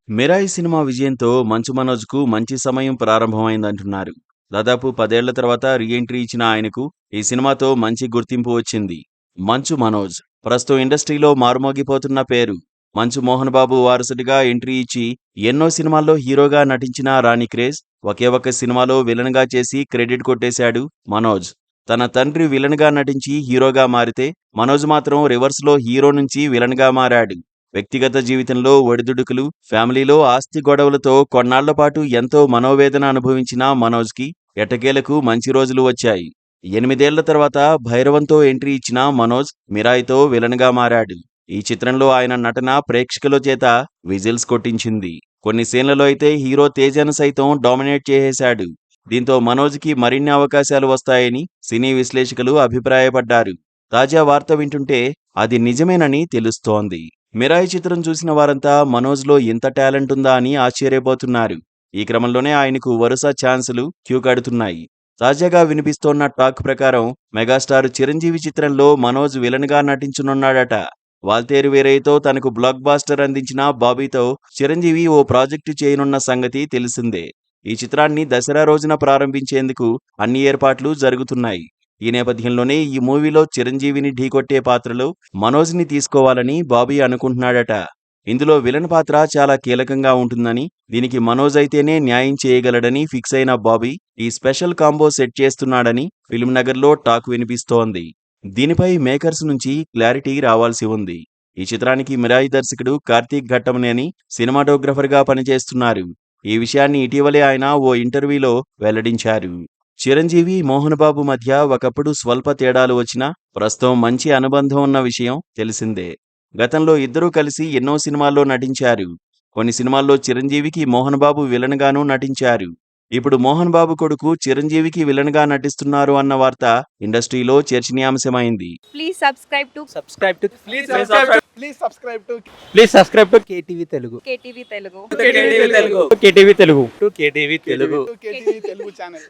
Mirai cinema విజయంతో మంచు మనోజ్కు మంచి సమయం ప్రారంభమైందంటున్నారు. దాదాపు 10 ఏళ్ల తర్వాత రీ ఎంట్రీ ఇచ్చిన ఆయనకు ఈ సినిమాతో మంచి గుర్తింపు వచ్చింది. మంచు మనోజ్ ప్రస్తుతం ఇండస్ట్రీలో మారుమోగిపోతున్న పేరు. మంచు మోహన్ బాబు వారసుడిగా ఎంట్రీ ఇచ్చి ఎన్నో సినిమాల్లో హీరోగా నటించిన రాణి క్రేజ్ ఒకే ఒక్క సినిమాలో విలన్గా చేసి క్రెడిట్ కొట్టేశాడు మనోజ్. తన తండ్రి విలన్గా నటించి హీరోగా మారితే మనోజ్ మాత్రం రివర్స్లో హీరో నుంచి విలన్గా మారాడు. వ్యక్తిగత జీవితంలో ఒడిదుడుకులు, ఫ్యామిలీలో ఆస్తి గొడవలతో కొన్నాళ్ల పాటు ఎంతో మనోవేదన అనుభవించిన మనోజ్కి ఎట్టకేలకు మంచి రోజులు వచ్చాయి. 8 ఏళ్ల తర్వాత భైరవంతో ఎంట్రీ ఇచ్చిన మనోజ్ మిరాయితో విలన్గా మారాడు. ఈ చిత్రంలో ఆయన నటన ప్రేక్షకుల చేత విజిల్స్ కొట్టించింది. కొన్ని సీన్లలో అయితే హీరో తేజను సైతం డామినేట్ చేసేశాడు. దీంతో మనోజ్కి మరిన్ని అవకాశాలు వస్తాయని సినీ విశ్లేషకులు అభిప్రాయపడ్డారు. తాజా వార్త వింటుంటే అది నిజమేనని తెలుస్తోంది. మిరాయి చిత్రం చూసిన వారంతా మనోజ్లో ఇంత టాలెంట్ ఉందా అని ఆశ్చర్యపోతున్నారు. ఈ క్రమంలోనే ఆయనకు వరుస ఛాన్సులు క్యూ కడుతున్నాయి. తాజాగా వినిపిస్తోన్న టాక్ ప్రకారం మెగాస్టార్ చిరంజీవి చిత్రంలో మనోజ్ విలన్గా నటించనున్నాడట. వాల్తేరు వీరయ్యతో తనకు బ్లాక్ బాస్టర్ అందించిన బాబీతో చిరంజీవి ఓ ప్రాజెక్టు చేయనున్న సంగతి తెలిసిందే. ఈ చిత్రాన్ని దసరా రోజున ప్రారంభించేందుకు అన్ని ఏర్పాట్లు జరుగుతున్నాయి. ఈ నేపథ్యంలోనే ఈ మూవీలో చిరంజీవిని ఢీకొట్టే పాత్రలో మనోజ్ని తీసుకోవాలని బాబీ అనుకుంటున్నాడట. ఇందులో విలన్ పాత్ర చాలా కీలకంగా ఉంటుందని, దీనికి మనోజ్ అయితేనే న్యాయం చేయగలడని ఫిక్స్ అయిన బాబీ ఈ స్పెషల్ కాంబో సెట్ చేస్తున్నాడని ఫిల్మ్ నగర్లో టాక్ వినిపిస్తోంది. దీనిపై మేకర్స్ నుంచి క్లారిటీ రావాల్సి ఉంది. ఈ చిత్రానికి మిరాయి దర్శకుడు కార్తీక్ ఘట్టమనేని సినిమాటోగ్రఫర్గా పనిచేస్తున్నారు. ఈ విషయాన్ని ఇటీవలే ఆయన ఓ ఇంటర్వ్యూలో వెల్లడించారు. చిరంజీవి, మోహన్ బాబు మధ్య ఒకప్పుడు స్వల్ప తేడాలు వచ్చినా ప్రస్తుతం మంచి అనుబంధం ఉన్న విషయం తెలిసిందే. గతంలో ఇద్దరూ కలిసి ఎన్నో సినిమాల్లో నటించారు. కొన్ని సినిమాల్లో చిరంజీవికి మోహన్ బాబు విలన్గానూ నటించారు. ఇప్పుడు మోహన్ బాబు కొడుకు చిరంజీవికి విలన్గా నటిస్తున్నారు అన్న వార్త ఇండస్ట్రీలో చర్చనీయాంశమైంది. Please subscribe to Please subscribe to KTV Telugu. KTV Telugu. KTV Telugu. KTV Telugu channel.